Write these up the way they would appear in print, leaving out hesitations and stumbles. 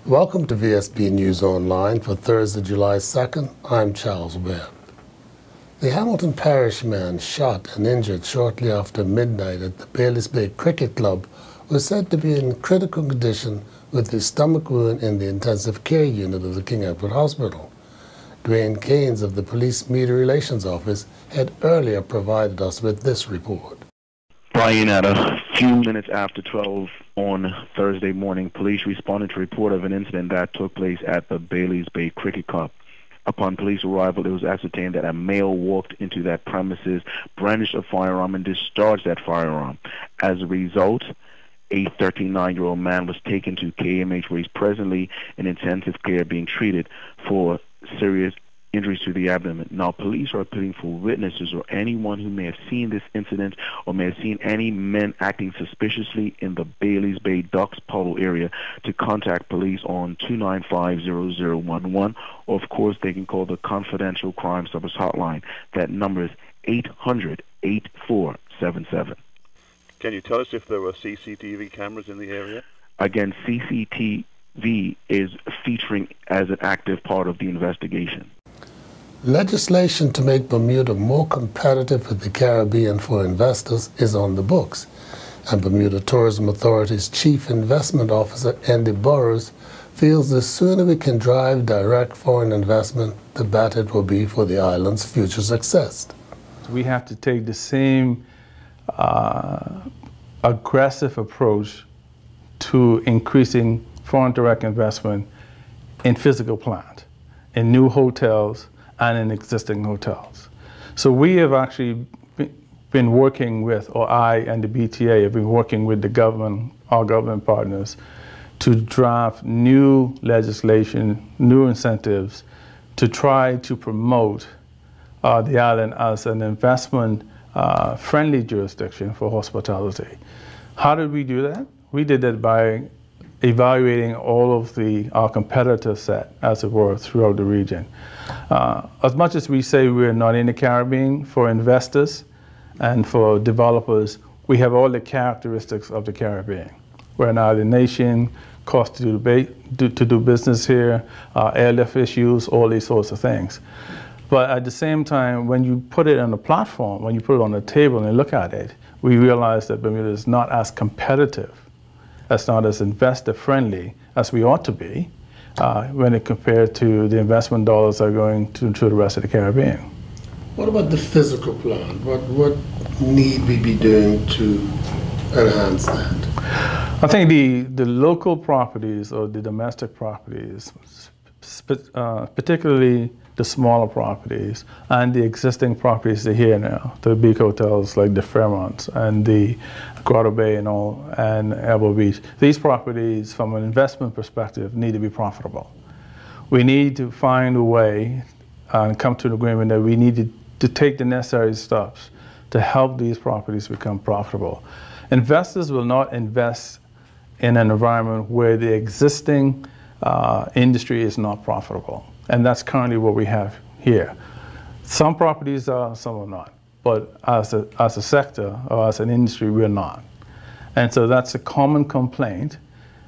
Welcome to VSB News Online for Thursday, July 2nd. I'm Charles Webb. The Hamilton Parish man shot and injured shortly after midnight at the Bailey's Bay Cricket Club was said to be in critical condition with a stomach wound in the intensive care unit of the King Edward Hospital. Dwayne Keynes of the Police Media Relations Office had earlier provided us with this report. Brian, at a few minutes after 12 on Thursday morning, police responded to a report of an incident that took place at the Bailey's Bay Cricket Club. Upon police arrival, it was ascertained that a male walked into that premises, brandished a firearm, and discharged that firearm. As a result, a 39-year-old man was taken to KMH, where he's presently in intensive care being treated for serious injuries to the abdomen. Now, police are appealing for witnesses or anyone who may have seen this incident or may have seen any men acting suspiciously in the Bailey's Bay Docks Polo area to contact police on 295-0011, or of course they can call the Confidential Crime Stoppers Hotline. That number is 800-8477. Can you tell us if there were CCTV cameras in the area? Again, CCTV is featuring as an active part of the investigation. Legislation to make Bermuda more competitive with the Caribbean for investors is on the books, and Bermuda Tourism Authority's Chief Investment Officer, Andy Burrows, feels the sooner we can drive direct foreign investment, the better it will be for the island's future success. We have to take the same aggressive approach to increasing foreign direct investment in physical plant, in new hotels, and in existing hotels. So we have actually been working with, or I and the BTA have been working with the government, our government partners, to draft new legislation, new incentives to try to promote the island as an investment-friendly jurisdiction for hospitality. How did we do that? We did that by evaluating all of our competitor set, as it were, throughout the region. As much as we say we're not in the Caribbean, for investors and for developers, we have all the characteristics of the Caribbean. We're an island nation, cost to do business here, airlift issues, all these sorts of things. But at the same time, when you put it on the platform, when you put it on the table and look at it, we realize that Bermuda is not as competitive, that's not as investor-friendly as we ought to be when it compared to the investment dollars that are going to the rest of the Caribbean. What about the physical plan? What need we be doing to enhance that? I think the local properties or the domestic properties, particularly the smaller properties and the existing properties that are here now, the big hotels like the Fairmont and the Grotto Bay and Elbow Beach, these properties from an investment perspective need to be profitable. We need to find a way and come to an agreement that we need to take the necessary steps to help these properties become profitable. Investors will not invest in an environment where the existing industry is not profitable. And that's currently what we have here. Some properties are, some are not. But as a sector or as an industry, we're not. And so that's a common complaint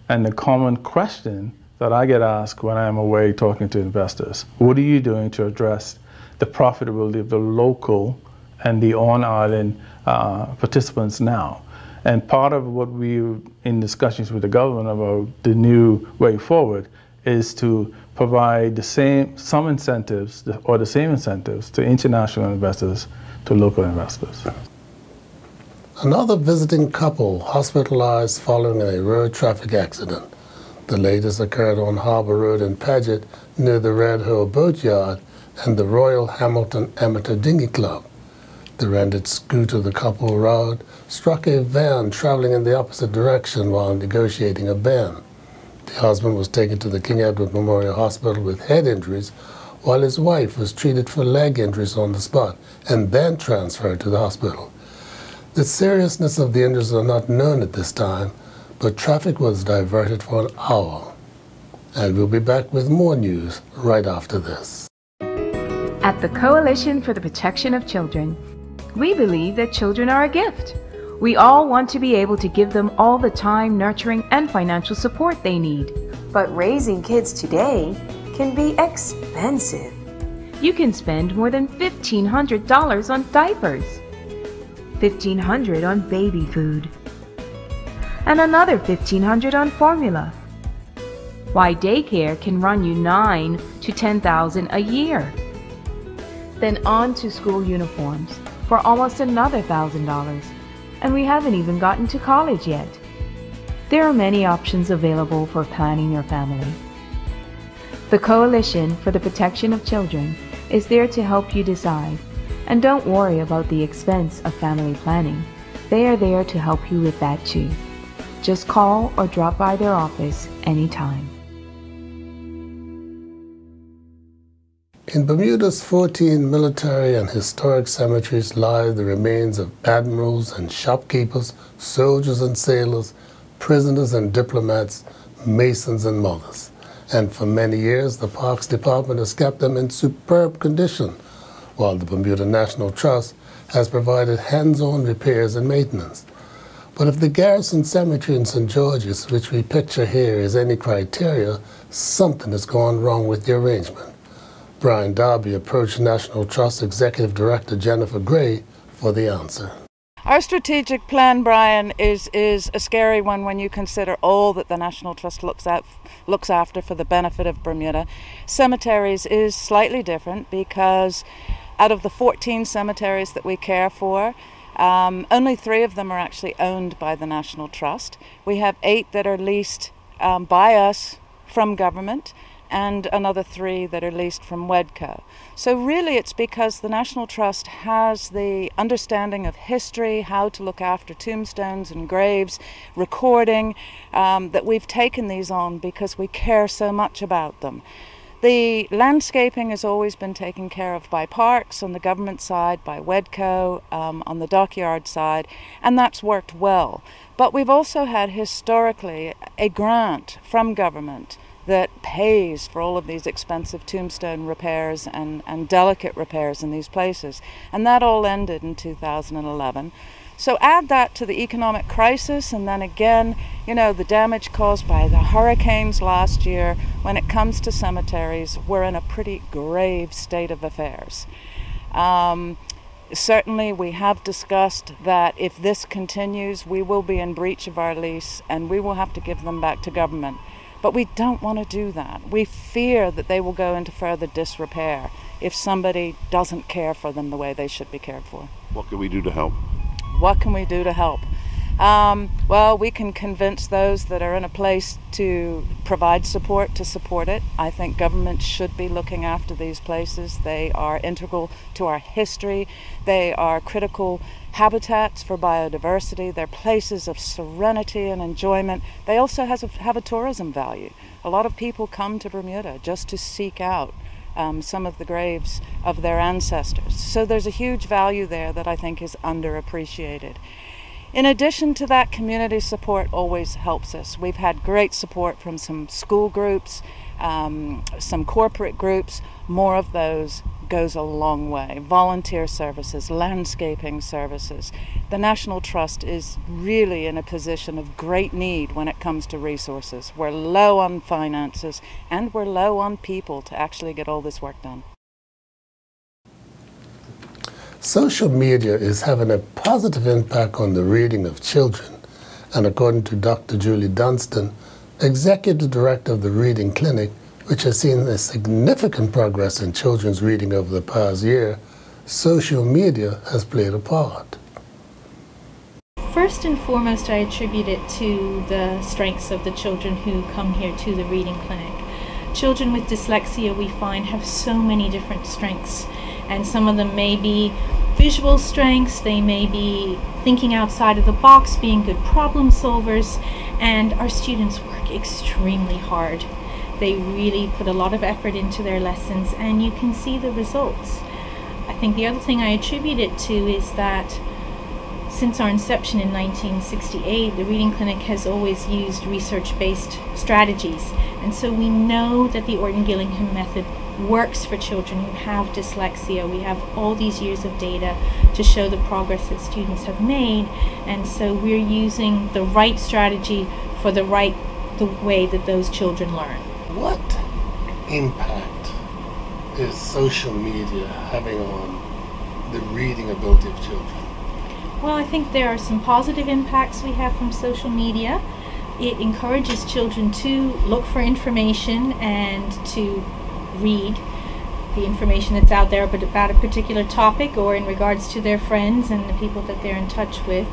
and the common question that I get asked when I'm away talking to investors. What are you doing to address the profitability of the local and the on-island participants now? And part of what we, in discussions with the government about the new way forward, is to provide some incentives, or the same incentives to international investors, to local investors. Another visiting couple hospitalized following a road traffic accident. The latest occurred on Harbour Road in Paget near the Red Hole Boatyard and the Royal Hamilton Amateur Dinghy Club. The rented scooter the couple rode struck a van traveling in the opposite direction while negotiating a bend. The husband was taken to the King Edward Memorial Hospital with head injuries, while his wife was treated for leg injuries on the spot and then transferred to the hospital. The seriousness of the injuries are not known at this time, but traffic was diverted for an hour. And we'll be back with more news right after this. At the Coalition for the Protection of Children, we believe that children are a gift. We all want to be able to give them all the time, nurturing, and financial support they need. But raising kids today can be expensive. You can spend more than $1,500 on diapers, $1,500 on baby food, and another $1,500 on formula. Why daycare can run you $9,000 to $10,000 a year. Then on to school uniforms for almost another $1,000. And we haven't even gotten to college yet. There are many options available for planning your family. The Coalition for the Protection of Children is there to help you decide. And don't worry about the expense of family planning. They are there to help you with that too. Just call or drop by their office anytime. In Bermuda's 14 military and historic cemeteries lie the remains of admirals and shopkeepers, soldiers and sailors, prisoners and diplomats, masons and mothers. And for many years, the Parks Department has kept them in superb condition, while the Bermuda National Trust has provided hands-on repairs and maintenance. But if the Garrison Cemetery in St. George's, which we picture here, is any criteria, something has gone wrong with the arrangement. Brian Darby approached National Trust Executive Director Jennifer Gray for the answer. Our strategic plan, Brian, is a scary one when you consider all that the National Trust looks after for the benefit of Bermuda. Cemeteries is slightly different because out of the 14 cemeteries that we care for, only 3 of them are actually owned by the National Trust. We have 8 that are leased by us from government, and another 3 that are leased from WEDCO. So really it's because the National Trust has the understanding of history, how to look after tombstones and graves, recording, that we've taken these on because we care so much about them. The landscaping has always been taken care of by Parks on the government side, by WEDCO on the dockyard side, and that's worked well. But we've also had historically a grant from government that pays for all of these expensive tombstone repairs and delicate repairs in these places. And that all ended in 2011. So add that to the economic crisis, and then again, you know, the damage caused by the hurricanes last year. When it comes to cemeteries, we're in a pretty grave state of affairs. Certainly we have discussed that if this continues, we will be in breach of our lease and we will have to give them back to government. But we don't want to do that. We fear that they will go into further disrepair if somebody doesn't care for them the way they should be cared for. What can we do to help? What can we do to help? Well, we can convince those that are in a place to provide support to support it. I think government should be looking after these places. They are integral to our history. They are critical habitats for biodiversity. They're places of serenity and enjoyment. They also have a tourism value. A lot of people come to Bermuda just to seek out some of the graves of their ancestors. So there's a huge value there that I think is underappreciated. In addition to that, community support always helps us. We've had great support from some school groups, some corporate groups. More of those goes a long way. Volunteer services, landscaping services. The National Trust is really in a position of great need when it comes to resources. We're low on finances and we're low on people to actually get all this work done. Social media is having a positive impact on the reading of children, and according to Dr. Julie Dunstan, Executive Director of the Reading Clinic, which has seen a significant progress in children's reading over the past year, social media has played a part. First and foremost, I attribute it to the strengths of the children who come here to the Reading Clinic. Children with dyslexia, we find, have so many different strengths, and some of them may be visual strengths, they may be thinking outside of the box, being good problem solvers, and our students work extremely hard. They really put a lot of effort into their lessons, and you can see the results. I think the other thing I attribute it to is that since our inception in 1968, the Reading Clinic has always used research-based strategies, and so we know that the Orton-Gillingham method works for children who have dyslexia. We have all these years of data to show the progress that students have made, and so we're using the right strategy for the way that those children learn. What impact is social media having on the reading ability of children? Well, I think there are some positive impacts we have from social media. It encourages children to look for information and to read the information that's out there about a particular topic or in regards to their friends and the people that they're in touch with.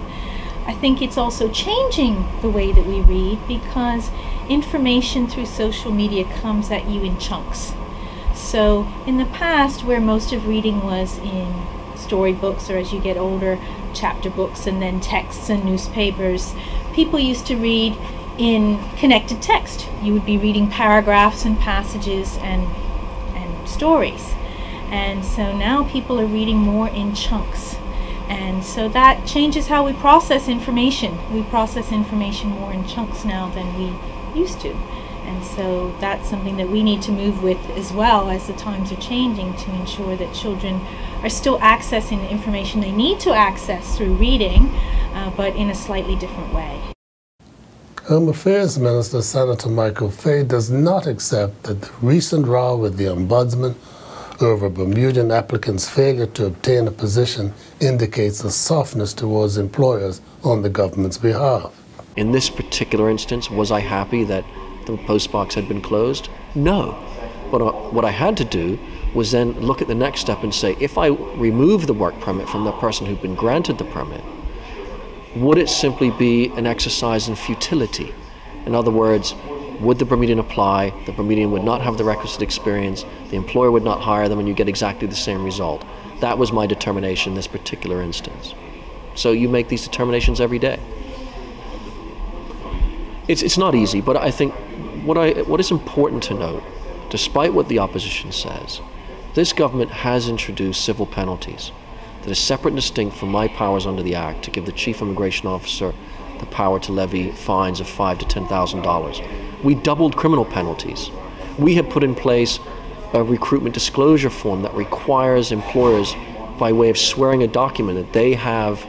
I think it's also changing the way that we read because information through social media comes at you in chunks. So in the past, where most of reading was in storybooks, or as you get older, chapter books and then texts and newspapers, people used to read in connected text. You would be reading paragraphs and passages and stories. And so now people are reading more in chunks. And so that changes how we process information. We process information more in chunks now than we used to. And so that's something that we need to move with as well as the times are changing, to ensure that children are still accessing the information they need to access through reading, but in a slightly different way. Home Affairs Minister Senator Michael Fay does not accept that the recent row with the Ombudsman over Bermudan applicants' failure to obtain a position indicates a softness towards employers on the government's behalf. In this particular instance, was I happy that the postbox had been closed? No. But what I had to do was then look at the next step and say, if I remove the work permit from the person who'd been granted the permit, would it simply be an exercise in futility? In other words, would the Bermudian apply, the Bermudian would not have the requisite experience, the employer would not hire them, and you get exactly the same result. That was my determination in this particular instance. So you make these determinations every day. It's not easy, but I think what is important to note, despite what the opposition says, this government has introduced civil penalties that is separate and distinct from my powers under the Act to give the Chief Immigration Officer the power to levy fines of $5,000 to $10,000. We doubled criminal penalties. We have put in place a recruitment disclosure form that requires employers, by way of swearing a document, that they have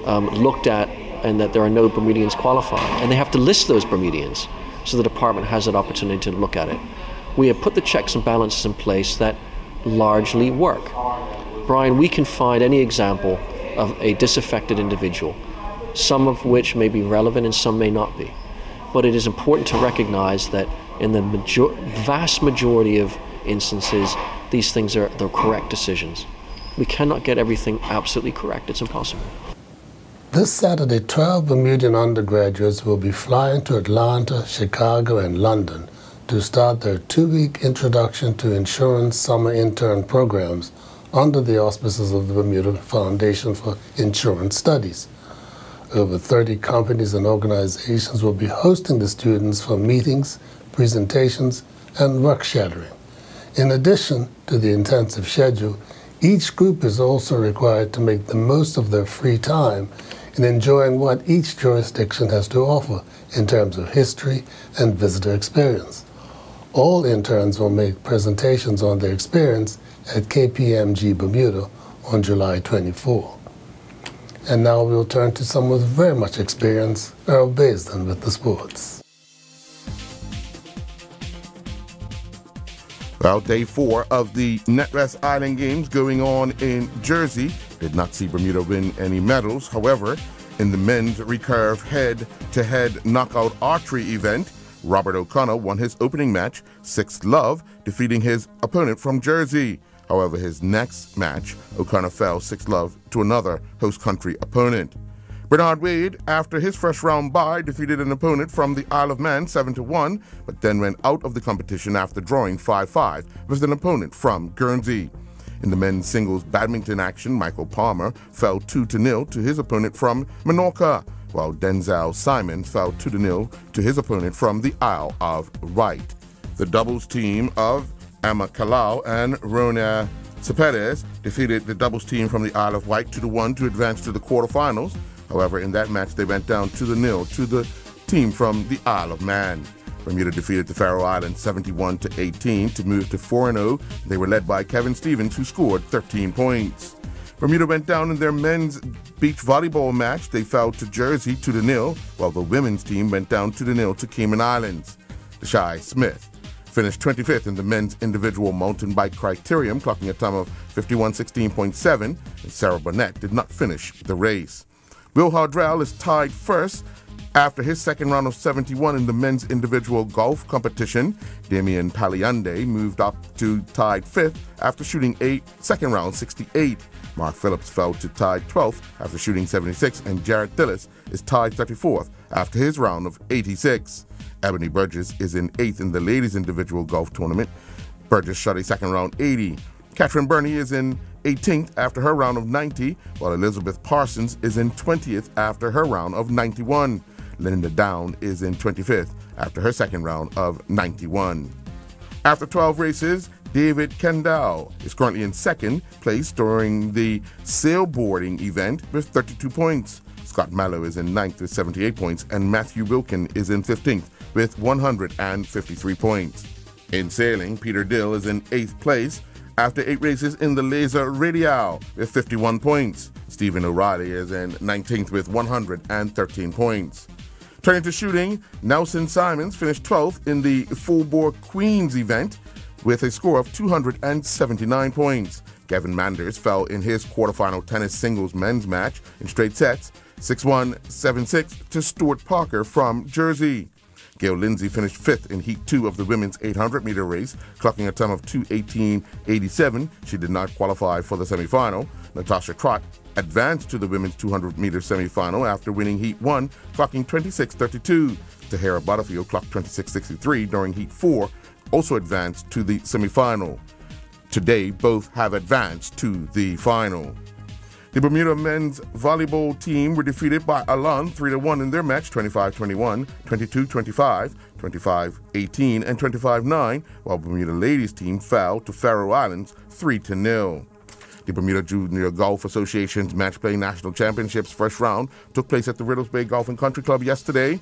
looked at and that there are no Bermudians qualified. And they have to list those Bermudians so the department has that opportunity to look at it. We have put the checks and balances in place that largely work. Brian, we can find any example of a disaffected individual, some of which may be relevant and some may not be. But it is important to recognize that in the vast majority of instances, these things are the correct decisions. We cannot get everything absolutely correct. It's impossible. This Saturday, 12 Bermudian undergraduates will be flying to Atlanta, Chicago, and London to start their 2-week Introduction to Insurance summer intern programs under the auspices of the Bermuda Foundation for Insurance Studies. Over 30 companies and organizations will be hosting the students for meetings, presentations, and work shadowing. In addition to the intensive schedule, each group is also required to make the most of their free time in enjoying what each jurisdiction has to offer in terms of history and visitor experience. All interns will make presentations on their experience at KPMG Bermuda on July 24. And now we'll turn to someone with very much experience, Earl Baisden, with the sports. Well, day 4 of the NetRest Island Games going on in Jersey did not see Bermuda win any medals. However, in the men's recurve head-to-head knockout archery event, Robert O'Connor won his opening match 6-love, defeating his opponent from Jersey. However, his next match, O'Connor fell 6-love to another host country opponent. Bernard Wade, after his first round bye, defeated an opponent from the Isle of Man 7-1, but then went out of the competition after drawing 5-5 with an opponent from Guernsey. In the men's singles badminton action, Michael Palmer fell 2-0 to his opponent from Menorca, while Denzel Simons fell 2-0 to his opponent from the Isle of Wight. The doubles team of Emma Kalau and Rona Cepedes defeated the doubles team from the Isle of Wight 2-1 to advance to the quarterfinals. However, in that match, they went down 2-0 to the team from the Isle of Man. Bermuda defeated the Faroe Islands 71-18 to move to 4-0. They were led by Kevin Stevens, who scored 13 points. Bermuda went down in their men's beach volleyball match. They fell to Jersey 2-0, while the women's team went down 2-0 to Cayman Islands. Deshae Smith finished 25th in the men's individual mountain bike criterium, clocking a time of 51:16.7, and Sarah Burnett did not finish the race. Will Hardrell is tied first after his second round of 71 in the men's individual golf competition. Damian Paliande moved up to tied 5th after shooting a second round 68. Mark Phillips fell to tied 12th after shooting 76, and Jared Dillis is tied 34th after his round of 86. Ebony Burgess is in 8th in the ladies' individual golf tournament. Burgess shot a second round 80. Catherine Burney is in 18th after her round of 90, while Elizabeth Parsons is in 20th after her round of 91. Linda Down is in 25th after her second round of 91. After 12 races, David Kendall is currently in second place during the sailboarding event with 32 points. Scott Mallow is in 9th with 78 points, and Matthew Wilkin is in 15th with 153 points. In sailing, Peter Dill is in 8th place after 8 races in the Laser Radial with 51 points. Stephen O'Reilly is in 19th with 113 points. Turning to shooting, Nelson Simons finished 12th in the full-bore Queens event with a score of 279 points. Kevin Manders fell in his quarterfinal tennis singles men's match in straight sets, 6-1, 7-6 to Stuart Parker from Jersey. Gail Lindsay finished 5th in Heat 2 of the women's 800-meter race, clocking a time of 2:18.87. She did not qualify for the semifinal. Natasha Trott advanced to the women's 200-meter semifinal after winning Heat 1, clocking 26:32. Tahara Butterfield clocked 26:63 during Heat 4, also advanced to the semifinal. Today, both have advanced to the final. The Bermuda men's volleyball team were defeated by Alon 3-1 in their match, 25-21, 22-25, 25-18, and 25-9, while Bermuda ladies team fell to Faroe Islands 3-0. The Bermuda Junior Golf Association's Match Play National Championships first round took place at the Riddles Bay Golf and Country Club yesterday.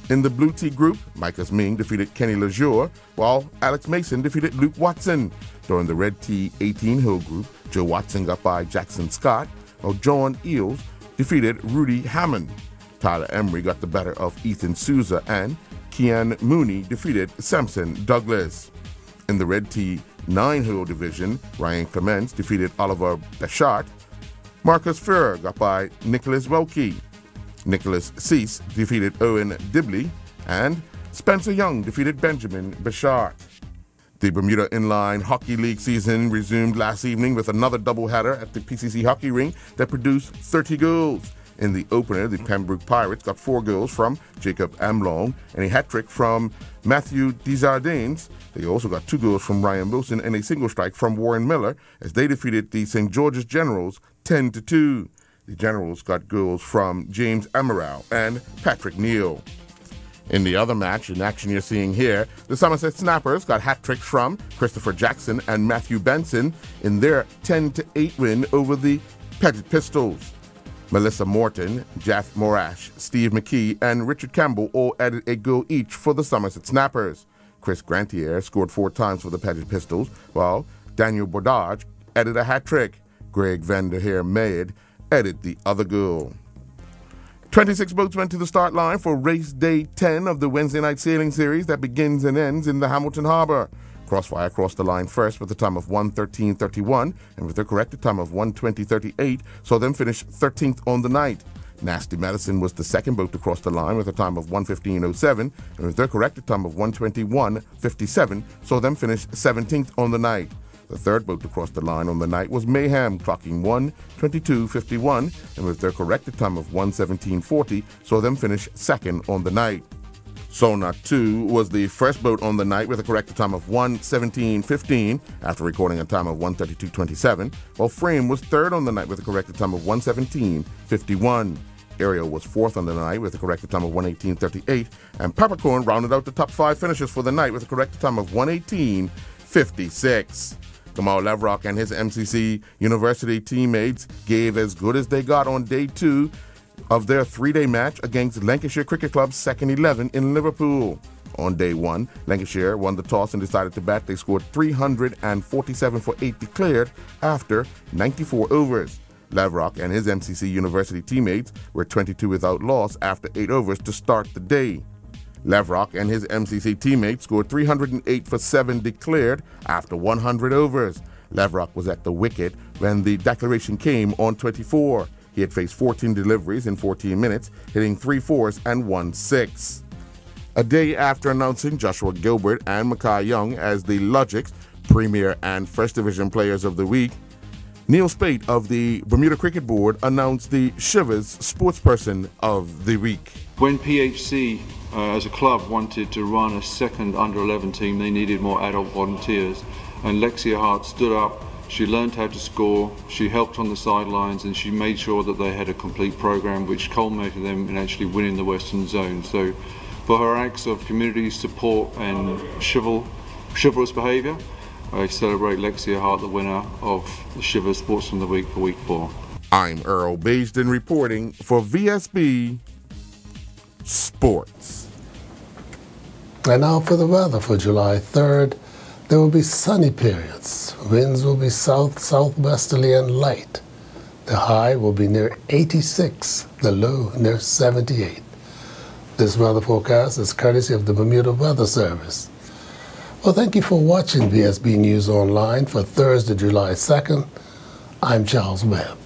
In the Blue Tee group, Micah Ming defeated Kenny Lejour, while Alex Mason defeated Luke Watson. During the Red Tee 18-hole group, Joe Watson got by Jackson Scott, while John Eels defeated Rudy Hammond. Tyler Emery got the better of Ethan Souza, and Kian Mooney defeated Samson Douglas. In the Red Tee 9-hole division, Ryan Clements defeated Oliver Bechart. Marcus Ferrer got by Nicholas Welke. Nicholas Cease defeated Owen Dibley, and Spencer Young defeated Benjamin Bechart. The Bermuda Inline Hockey League season resumed last evening with another doubleheader at the PCC Hockey Rink that produced 30 goals. In the opener, the Pembroke Pirates got 4 goals from Jacob Amlong and a hat-trick from Matthew Desjardins. They also got 2 goals from Ryan Wilson and a single strike from Warren Miller as they defeated the St. George's Generals 10-2. The Generals got goals from James Amaral and Patrick Neal. In the other match, in action you're seeing here, the Somerset Snappers got hat-tricks from Christopher Jackson and Matthew Benson in their 10-8 win over the Paget Pistols. Melissa Morton, Jeff Morash, Steve McKee, and Richard Campbell all added a goal each for the Somerset Snappers. Chris Grantier scored 4 times for the Paget Pistols, while Daniel Bordage added a hat-trick. Greg Vanderheer Mayed added the other goal. 26 boats went to the start line for race day 10 of the Wednesday night sailing series that begins and ends in the Hamilton Harbor. Crossfire crossed the line first with a time of 1:13.31 and with their corrected time of 1:20.38, saw them finish 13th on the night. Nasty Medicine was the second boat to cross the line with a time of 1:15.07 and with their corrected time of 1:21.57, saw them finish 17th on the night. The third boat to cross the line on the night was Mayhem, clocking 1:22.51, and with their corrected time of 1:17.40, saw them finish second on the night. Sona 2 was the first boat on the night with a corrected time of 1:17.15 after recording a time of 1:32.27, while Frame was third on the night with a corrected time of 1:17.51. Ariel was fourth on the night with a corrected time of 1:18.38, and Peppercorn rounded out the top 5 finishers for the night with a corrected time of 1:18.56. Kamal Levrock and his MCC University teammates gave as good as they got on day 2 of their 3-day match against Lancashire Cricket Club's second 11 in Liverpool. On day one, Lancashire won the toss and decided to bat. They scored 347 for 8 declared after 94 overs. Lavrock and his MCC University teammates were 22 without loss after 8 overs to start the day. Lavrock and his MCC teammates scored 308 for 7 declared after 100 overs. Lavrock was at the wicket when the declaration came on 24. He had faced 14 deliveries in 14 minutes, hitting 3 fours and 1 6. A day after announcing Joshua Gilbert and Mackay Young as the Logic's Premier and First Division Players of the Week, Neil Spate of the Bermuda Cricket Board announced the Shivers Sportsperson of the Week. When PHC as a club wanted to run a second under-11 team, they needed more adult volunteers, and Lexia Hart stood up. She learned how to score, she helped on the sidelines, and she made sure that they had a complete program which culminated them in actually winning the Western Zone. So for her acts of community support and chivalrous behaviour, I celebrate Lexia Hart, the winner of the Shivers Sportsman of the Week for Week 4. I'm Earl Baisden reporting for VSB Sports. And now for the weather for July 3rd. There will be sunny periods. Winds will be south-southwesterly and light. The high will be near 86, the low near 78. This weather forecast is courtesy of the Bermuda Weather Service. Well, thank you for watching VSB News Online for Thursday, July 2nd. I'm Charles Webb.